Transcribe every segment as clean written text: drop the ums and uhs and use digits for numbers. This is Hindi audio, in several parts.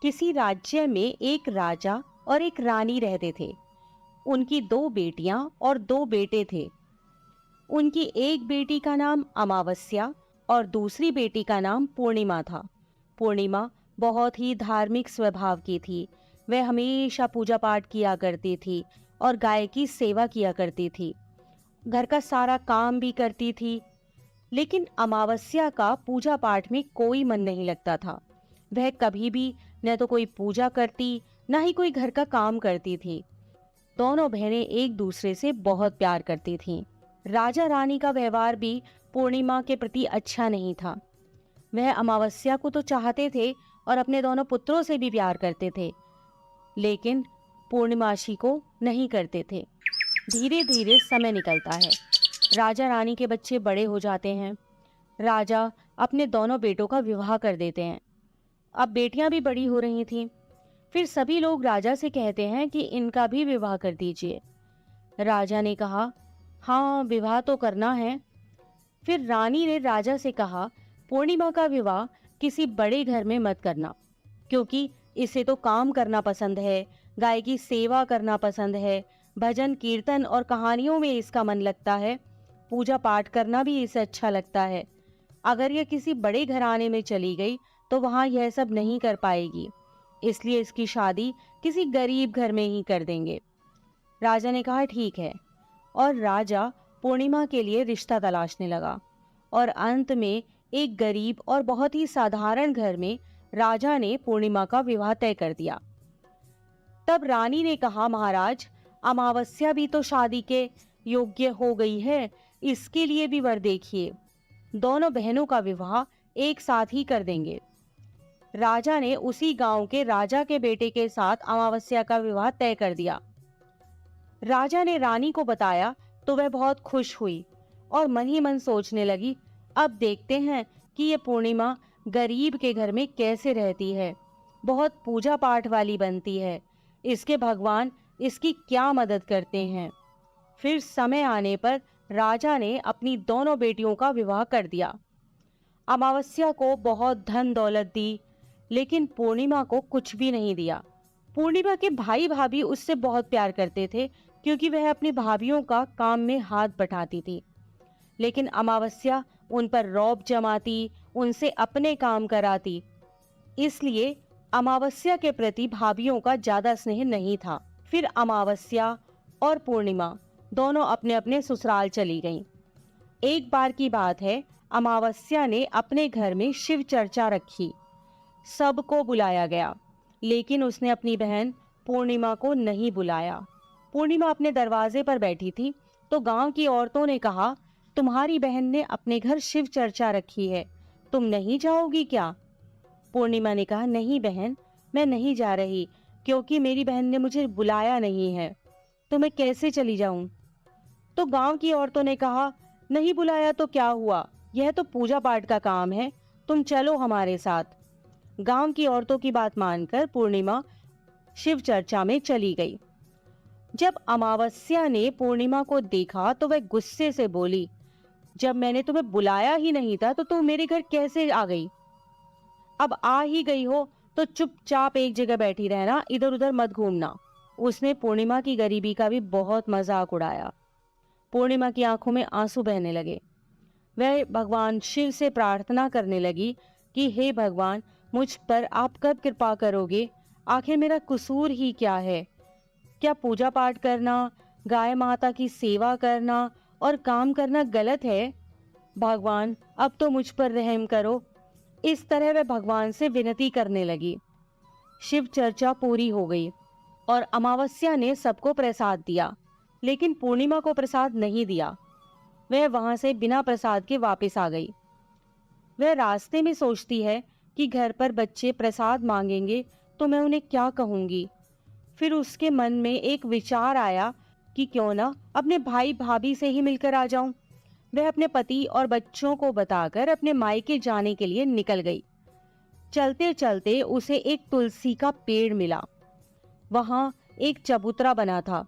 किसी राज्य में एक राजा और एक रानी रहते थे। उनकी दो बेटियां और दो बेटे थे। उनकी एक बेटी का नाम अमावस्या और दूसरी बेटी का नाम पूर्णिमा था। पूर्णिमा बहुत ही धार्मिक स्वभाव की थी। वह हमेशा पूजा पाठ किया करती थी और गाय की सेवा किया करती थी। घर का सारा काम भी करती थी। लेकिन अमावस्या का पूजा पाठ में कोई मन नहीं लगता था। वह कभी भी न तो कोई पूजा करती, न ही कोई घर का काम करती थी। दोनों बहनें एक दूसरे से बहुत प्यार करती थीं। राजा रानी का व्यवहार भी पूर्णिमा के प्रति अच्छा नहीं था। वह अमावस्या को तो चाहते थे और अपने दोनों पुत्रों से भी प्यार करते थे, लेकिन पूर्णिमाशी को नहीं करते थे। धीरे धीरे समय निकलता है। राजा रानी के बच्चे बड़े हो जाते हैं। राजा अपने दोनों बेटों का विवाह कर देते हैं। अब बेटियां भी बड़ी हो रही थीं। फिर सभी लोग राजा से कहते हैं कि इनका भी विवाह कर दीजिए। राजा ने कहा, हाँ, विवाह तो करना है। फिर रानी ने राजा से कहा, पूर्णिमा का विवाह किसी बड़े घर में मत करना, क्योंकि इसे तो काम करना पसंद है, गाय की सेवा करना पसंद है, भजन कीर्तन और कहानियों में इसका मन लगता है, पूजा पाठ करना भी इसे अच्छा लगता है। अगर यह किसी बड़े घराने में चली गई तो वहां यह सब नहीं कर पाएगी, इसलिए इसकी शादी किसी गरीब घर में ही कर देंगे। राजा ने कहा, ठीक है। और राजा पूर्णिमा के लिए रिश्ता तलाशने लगा और अंत में एक गरीब और बहुत ही साधारण घर में राजा ने पूर्णिमा का विवाह तय कर दिया। तब रानी ने कहा, महाराज, अमावस्या भी तो शादी के योग्य हो गई है, इसके लिए भी वर देखिए। दोनों बहनों का विवाह एक साथ ही कर देंगे। राजा ने उसी गांव के राजा के बेटे के साथ अमावस्या का विवाह तय कर दिया। राजा ने रानी को बताया तो वह बहुत खुश हुई और मन ही मन सोचने लगी, अब देखते हैं कि ये पूर्णिमा गरीब के घर में कैसे रहती है, बहुत पूजा पाठ वाली बनती है, इसके भगवान इसकी क्या मदद करते हैं। फिर समय आने पर राजा ने अपनी दोनों बेटियों का विवाह कर दिया। अमावस्या को बहुत धन दौलत दी, लेकिन पूर्णिमा को कुछ भी नहीं दिया। पूर्णिमा के भाई भाभी उससे बहुत प्यार करते थे, क्योंकि वह अपनी भाभियों का काम में हाथ बटाती थी। लेकिन अमावस्या उन पर रौब जमाती, उनसे अपने काम कराती, इसलिए अमावस्या के प्रति भाभियों का ज्यादा स्नेह नहीं था। फिर अमावस्या और पूर्णिमा दोनों अपने अपने ससुराल चली गईं। एक बार की बात है, अमावस्या ने अपने घर में शिव चर्चा रखी। सबको बुलाया गया, लेकिन उसने अपनी बहन पूर्णिमा को नहीं बुलाया। पूर्णिमा अपने दरवाजे पर बैठी थी तो गांव की औरतों ने कहा, तुम्हारी बहन ने अपने घर शिव चर्चा रखी है, तुम नहीं जाओगी क्या? पूर्णिमा ने कहा, नहीं बहन, मैं नहीं जा रही, क्योंकि मेरी बहन ने मुझे बुलाया नहीं है, तो मैं कैसे चली जाऊं? तो गांव की औरतों ने कहा, नहीं बुलाया तो क्या हुआ, यह तो पूजा पाठ का काम है, तुम चलो हमारे साथ। गांव की औरतों की बात मानकर पूर्णिमा शिव चर्चा में चली गई। जब अमावस्या ने पूर्णिमा को देखा तो वह गुस्से से बोली, जब मैंने तुम्हें बुलाया ही नहीं था तो तुम मेरे घर कैसे आ गई? अब आ ही गई हो तो चुपचाप एक जगह बैठी रहना, इधर उधर मत घूमना। उसने पूर्णिमा की गरीबी का भी बहुत मजाक उड़ाया। पूर्णिमा की आंखों में आंसू बहने लगे। वह भगवान शिव से प्रार्थना करने लगी कि हे भगवान, मुझ पर आप कब कृपा करोगे? आखिर मेरा कसूर ही क्या है? क्या पूजा पाठ करना, गाय माता की सेवा करना और काम करना गलत है? भगवान, अब तो मुझ पर रहम करो। इस तरह वह भगवान से विनती करने लगी। शिव चर्चा पूरी हो गई और अमावस्या ने सबको प्रसाद दिया, लेकिन पूर्णिमा को प्रसाद नहीं दिया। वह वहां से बिना प्रसाद के वापस आ गई। वह रास्ते में सोचती है कि घर पर बच्चे प्रसाद मांगेंगे तो मैं उन्हें क्या कहूंगी। फिर उसके मन में एक विचार आया कि क्यों ना अपने भाई भाभी से ही मिलकर आ जाऊं। वह अपने पति और बच्चों को बताकर अपने मायके जाने के लिए निकल गई। चलते चलते उसे एक तुलसी का पेड़ मिला। वहां एक चबूतरा बना था,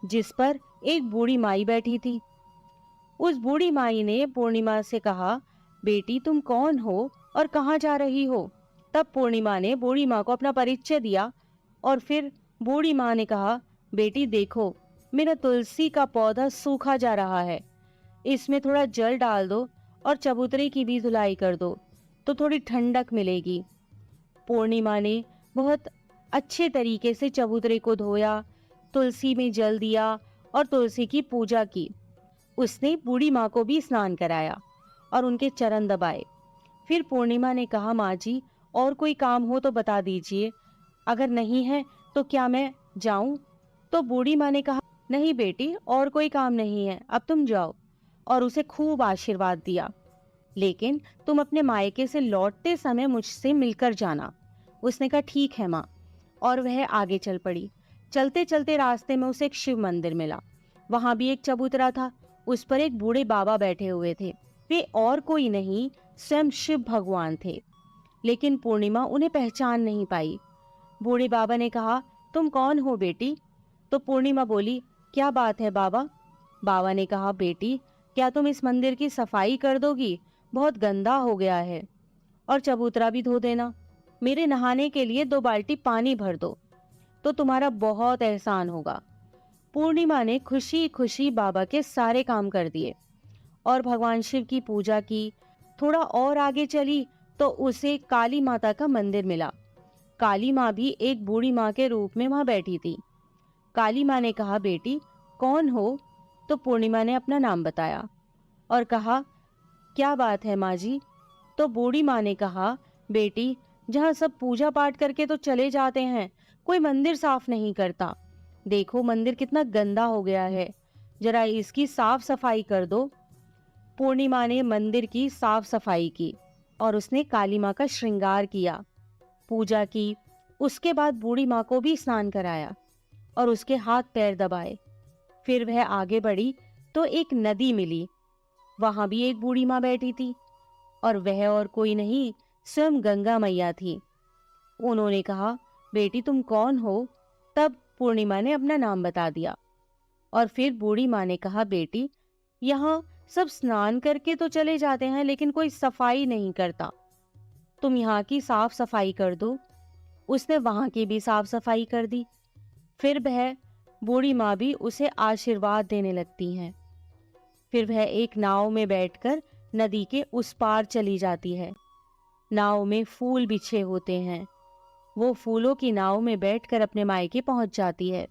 जिस पर एक बूढ़ी माई बैठी थी। उस बूढ़ी माई ने पूर्णिमा से कहा, बेटी तुम कौन हो और कहाँ जा रही हो? तब पूर्णिमा ने बूढ़ी माँ को अपना परिचय दिया और फिर बूढ़ी माँ ने कहा, बेटी देखो, मेरा तुलसी का पौधा सूखा जा रहा है, इसमें थोड़ा जल डाल दो और चबूतरे की भी धुलाई कर दो तो थोड़ी ठंडक मिलेगी। पूर्णिमा ने बहुत अच्छे तरीके से चबूतरे को धोया, तुलसी में जल दिया और तुलसी की पूजा की। उसने बूढ़ी माँ को भी स्नान कराया और उनके चरण दबाए। फिर पूर्णिमा ने कहा, माँ जी और कोई काम हो तो बता दीजिए, अगर नहीं है तो क्या मैं जाऊं? तो बूढ़ी माँ ने कहा, नहीं बेटी, और कोई काम नहीं है, अब तुम जाओ, और उसे खूब आशीर्वाद दिया। लेकिन तुम अपने मायके से लौटते समय मुझसे मिलकर जाना। उसने कहा, ठीक है माँ, और वह आगे चल पड़ी। चलते चलते रास्ते में उसे एक शिव मंदिर मिला। वहां भी एक चबूतरा था, उस पर एक बूढ़े बाबा बैठे हुए थे। वे और कोई नहीं, स्वयं शिव भगवान थे। लेकिन पूर्णिमा उन्हें पहचान नहीं पाई। बूढ़े बाबा ने कहा, तुम कौन हो बेटी? तो पूर्णिमा बोली, क्या बात है बाबा? बाबा ने कहा, बेटी क्या तुम इस मंदिर की सफाई कर दोगी? बहुत गंदा हो गया है, और चबूतरा भी धो देना। मेरे नहाने के लिए 2 बाल्टी पानी भर दो तो तुम्हारा बहुत एहसान होगा। पूर्णिमा ने खुशी खुशी बाबा के सारे काम कर दिए और भगवान शिव की पूजा की। थोड़ा और आगे चली तो उसे काली माता का मंदिर मिला। काली माँ भी एक बूढ़ी माँ के रूप में वहां बैठी थी। काली माँ ने कहा, बेटी कौन हो? तो पूर्णिमा ने अपना नाम बताया और कहा, क्या बात है माँ जी? तो बूढ़ी माँ ने कहा, बेटी जहाँ सब पूजा पाठ करके तो चले जाते हैं, कोई मंदिर साफ नहीं करता। देखो मंदिर कितना गंदा हो गया है, जरा इसकी साफ सफाई कर दो। पूर्णिमा ने मंदिर की साफ सफाई की और उसने काली माँ का श्रृंगार किया, पूजा की। उसके बाद बूढ़ी माँ को भी स्नान कराया और उसके हाथ पैर दबाए। फिर वह आगे बढ़ी तो एक नदी मिली। वहां भी एक बूढ़ी माँ बैठी थी और वह और कोई नहीं, स्वयं गंगा मैया थी। उन्होंने कहा, बेटी तुम कौन हो? तब पूर्णिमा ने अपना नाम बता दिया और फिर बूढ़ी माँ ने कहा, बेटी यहाँ सब स्नान करके तो चले जाते हैं लेकिन कोई सफाई नहीं करता, तुम यहाँ की साफ सफाई कर दो। उसने वहां की भी साफ सफाई कर दी। फिर वह बूढ़ी माँ भी उसे आशीर्वाद देने लगती हैं। फिर वह एक नाव में बैठकर नदी के उस पार चली जाती है। नाव में फूल बिछे होते हैं। वो फूलों की नाव में बैठकर अपने मायके पहुंच जाती है।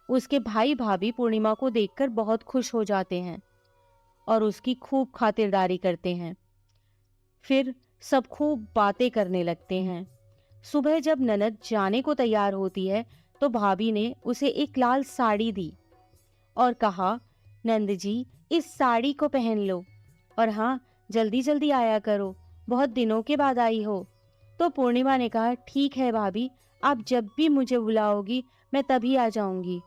उसके भाई भाभी पूर्णिमा को देखकर बहुत खुश हो जाते हैं और उसकी खूब खातिरदारी करते हैं। फिर सब खूब बातें करने लगते हैं। सुबह जब ननद जाने को तैयार होती है तो भाभी ने उसे एक लाल साड़ी दी और कहा, नंद जी इस साड़ी को पहन लो, और हाँ जल्दी जल्दी आया करो, बहुत दिनों के बाद आई हो। तो पूर्णिमा ने कहा, ठीक है भाभी, आप जब भी मुझे बुलाओगी मैं तभी आ जाऊंगी।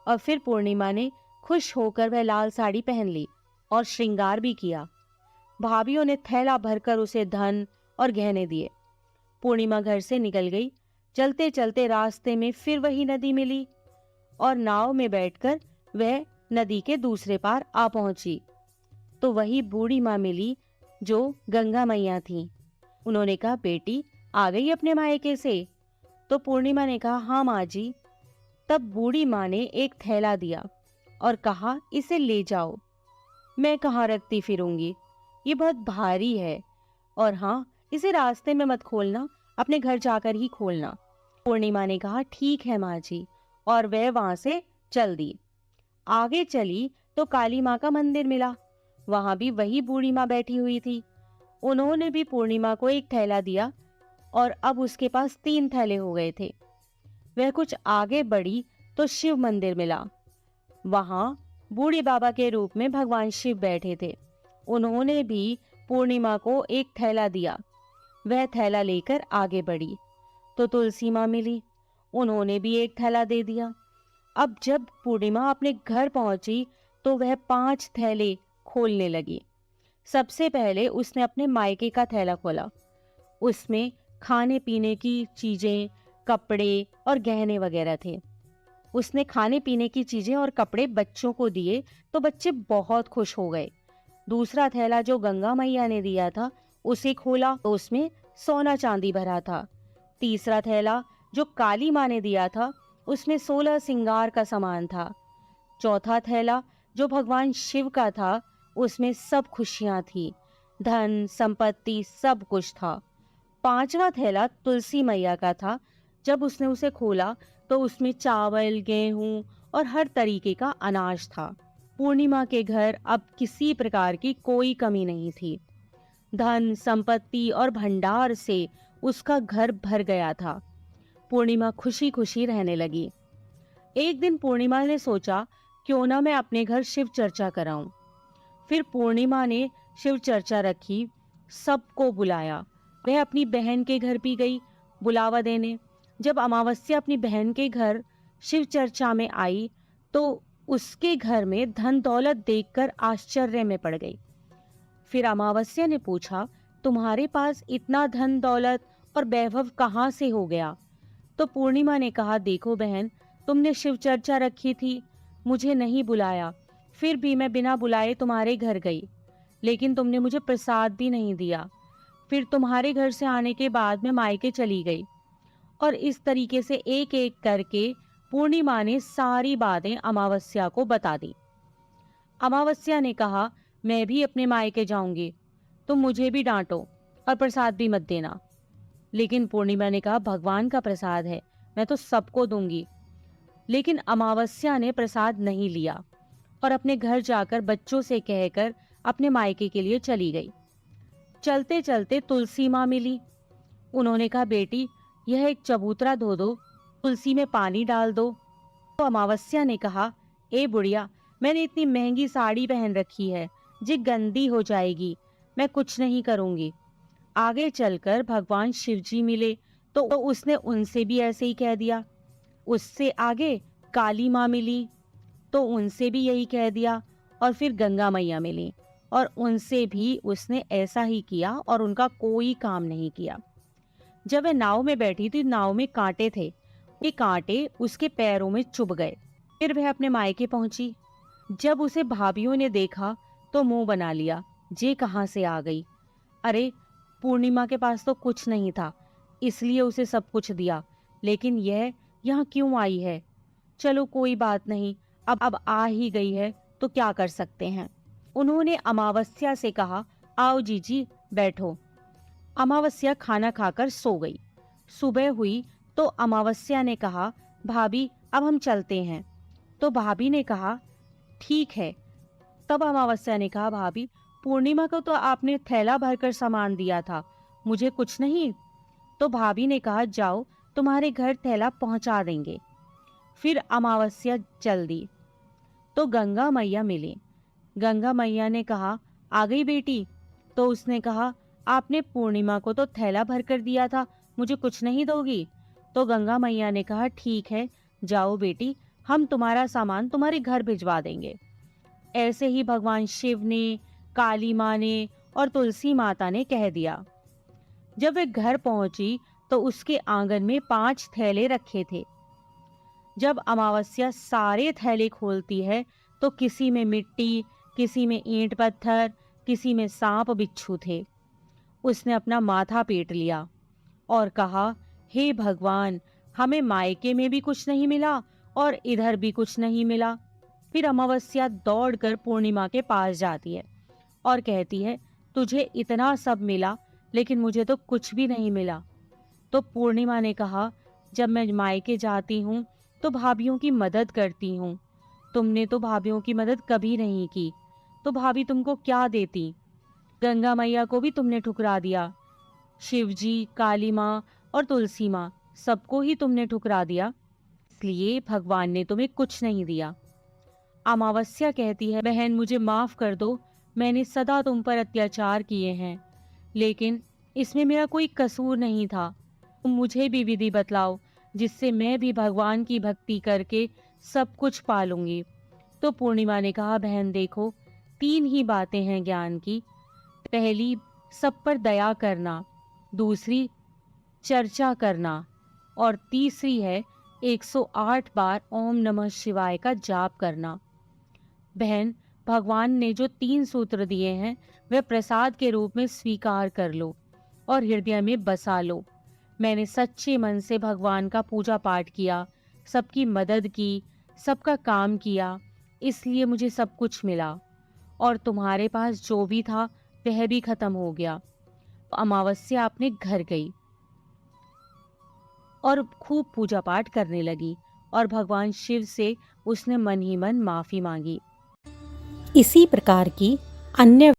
और फिर पूर्णिमा ने खुश होकर वह लाल साड़ी पहन ली और श्रृंगार भी किया। भाभीओं ने थैला भरकर उसे धन और गहने दिए। पूर्णिमा घर से निकल गई। चलते चलते रास्ते में फिर वही नदी मिली और नाव में बैठकर वह नदी के दूसरे पार आ पहुंची तो वही बूढ़ी माँ मिली जो गंगा मैया थी। उन्होंने कहा, बेटी आ गई अपने मायके से? तो पूर्णिमा ने कहा, हाँ माँ जी। तब बूढ़ी माँ ने एक थैला दिया और कहा, इसे ले जाओ। मैं कहाँ रखती फिरूंगी, ये बहुत भारी है, और हाँ इसे रास्ते में मत खोलना, अपने घर जाकर ही खोलना। पूर्णिमा ने कहा, ठीक है माँ जी, और वह वहां से चल दी। आगे चली तो काली माँ का मंदिर मिला। वहां भी वही बूढ़ी माँ बैठी हुई थी। उन्होंने भी पूर्णिमा को एक थैला दिया और अब उसके पास 3 थैले हो गए थे। वह कुछ आगे बढ़ी तो शिव मंदिर मिला। वहां बूढ़े बाबा के रूप में भगवान शिव बैठे थे। उन्होंने भी पूर्णिमा को एक थैला दिया। वह थैला लेकर आगे बढ़ी तो तुलसी माँ मिली। उन्होंने भी एक थैला दे दिया। अब जब पूर्णिमा अपने घर पहुंची तो वह 5 थैले खोलने लगी। सबसे पहले उसने अपने मायके का थैला खोला। उसमें खाने पीने की चीजें, कपड़े और गहने वगैरह थे। उसने खाने पीने की चीजें और कपड़े बच्चों को दिए तो बच्चे बहुत खुश हो गए। दूसरा थैला जो गंगा मैया ने दिया था उसे खोला तो उसमें सोना चांदी भरा था। तीसरा थैला जो काली माँ ने दिया था, उसमें 16 सिंगार का सामान था। चौथा थैला जो भगवान शिव का था, उसमें सब खुशियां थी, धन संपत्ति सब कुछ था। पांचवा थैला तुलसी मैया का था। जब उसने उसे खोला तो उसमें चावल, गेहूं और हर तरीके का अनाज था। पूर्णिमा के घर अब किसी प्रकार की कोई कमी नहीं थी। धन संपत्ति और भंडार से उसका घर भर गया था। पूर्णिमा खुशी खुशी रहने लगी। एक दिन पूर्णिमा ने सोचा, क्यों ना मैं अपने घर शिव चर्चा कराऊं। फिर पूर्णिमा ने शिव चर्चा रखी, सबको बुलाया। वह अपनी बहन के घर भी गई बुलावा देने। जब अमावस्या अपनी बहन के घर शिव चर्चा में आई तो उसके घर में धन दौलत देखकर आश्चर्य में पड़ गई। फिर अमावस्या ने पूछा, तुम्हारे पास इतना धन दौलत और वैभव कहाँ से हो गया? तो पूर्णिमा ने कहा, देखो बहन, तुमने शिव चर्चा रखी थी, मुझे नहीं बुलाया, फिर भी मैं बिना बुलाए तुम्हारे घर गई, लेकिन तुमने मुझे प्रसाद भी नहीं दिया। फिर तुम्हारे घर से आने के बाद मैं मायके चली गई। और इस तरीके से एक एक करके पूर्णिमा ने सारी बातें अमावस्या को बता दी। अमावस्या ने कहा, मैं भी अपने मायके जाऊंगी, तुम मुझे भी डांटो और प्रसाद भी मत देना। लेकिन पूर्णिमा ने कहा, भगवान का प्रसाद है, मैं तो सबको दूंगी। लेकिन अमावस्या ने प्रसाद नहीं लिया और अपने घर जाकर बच्चों से कहकर अपने मायके के लिए चली गई। चलते चलते तुलसी माँ मिली। उन्होंने कहा, बेटी, यह एक चबूतरा धो दो, तुलसी में पानी डाल दो। तो अमावस्या ने कहा, ए बुढ़िया, मैंने इतनी महंगी साड़ी पहन रखी है, जी गंदी हो जाएगी, मैं कुछ नहीं करूंगी। आगे चलकर भगवान शिवजी मिले तो उसने उनसे भी ऐसे ही कह दिया। उससे आगे काली माँ मिली तो उनसे भी यही कह दिया। और फिर गंगा मैया मिली और उनसे भी उसने ऐसा ही किया और उनका कोई काम नहीं किया। जब वह नाव में बैठी थी, नाव में कांटे थे, ये कांटे उसके पैरों में चुभ गए। फिर वह अपने मायके पहुंची। जब उसे भाभीियों ने देखा तो मुंह बना लिया, जे कहाँ से आ गई। अरे, पूर्णिमा के पास तो कुछ नहीं था, इसलिए उसे सब कुछ दिया, लेकिन यह यहाँ क्यों आई है? चलो कोई बात नहीं, अब आ ही गई है तो क्या कर सकते हैं। उन्होंने अमावस्या से कहा, आओ जीजी बैठो। अमावस्या खाना खाकर सो गई। सुबह हुई तो अमावस्या ने कहा, भाभी अब हम चलते हैं। तो भाभी ने कहा, ठीक है। तब अमावस्या ने कहा, भाभी, पूर्णिमा को तो आपने थैला भरकर सामान दिया था, मुझे कुछ नहीं। तो भाभी ने कहा, जाओ, तुम्हारे घर थैला पहुंचा देंगे। फिर अमावस्या चल दी तो गंगा मैया मिली। गंगा मैया ने कहा, आ गई बेटी? तो उसने कहा, आपने पूर्णिमा को तो थैला भर कर दिया था, मुझे कुछ नहीं दोगी? तो गंगा मैया ने कहा, ठीक है, जाओ बेटी, हम तुम्हारा सामान तुम्हारे घर भिजवा देंगे। ऐसे ही भगवान शिव ने, काली माँ ने और तुलसी माता ने कह दिया। जब वे घर पहुंची तो उसके आंगन में 5 थैले रखे थे। जब अमावस्या सारे थैले खोलती है तो किसी में मिट्टी, किसी में ईंट पत्थर, किसी में सांप बिच्छू थे। उसने अपना माथा पीट लिया और कहा, हे भगवान, हमें मायके में भी कुछ नहीं मिला और इधर भी कुछ नहीं मिला। फिर अमावस्या दौड़कर पूर्णिमा के पास जाती है और कहती है, तुझे इतना सब मिला लेकिन मुझे तो कुछ भी नहीं मिला। तो पूर्णिमा ने कहा, जब मैं मायके जाती हूँ तो भाभीियों की मदद करती हूँ, तुमने तो भाभीियों की मदद कभी नहीं की, तो भाभी तुमको क्या देती? गंगा मैया को भी तुमने ठुकरा दिया, शिवजी, काली माँ और तुलसी माँ, सबको ही तुमने ठुकरा दिया, इसलिए भगवान ने तुम्हें कुछ नहीं दिया। अमावस्या कहती है, बहन मुझे माफ कर दो, मैंने सदा तुम पर अत्याचार किए हैं, लेकिन इसमें मेरा कोई कसूर नहीं था। तुम मुझे भी विधि बतलाओ जिससे मैं भी भगवान की भक्ति करके सब कुछ पालूंगी। तो पूर्णिमा ने कहा, बहन देखो, 3 ही बातें हैं ज्ञान की। पहली, सब पर दया करना, दूसरी चर्चा करना और तीसरी है 108 बार ओम नमः शिवाय का जाप करना। बहन, भगवान ने जो 3 सूत्र दिए हैं वह प्रसाद के रूप में स्वीकार कर लो। और हृदय में बसा लो। मैंने सच्चे मन से भगवान का पूजा पाठ किया, सबकी मदद की, सबका काम किया, इसलिए मुझे सब कुछ मिला। और तुम्हारे पास जो भी था वह भी खत्म हो गया। अमावस्या अपने घर गई और खूब पूजा पाठ करने लगी और भगवान शिव से उसने मन ही मन माफी मांगी। इसी प्रकार की अन्य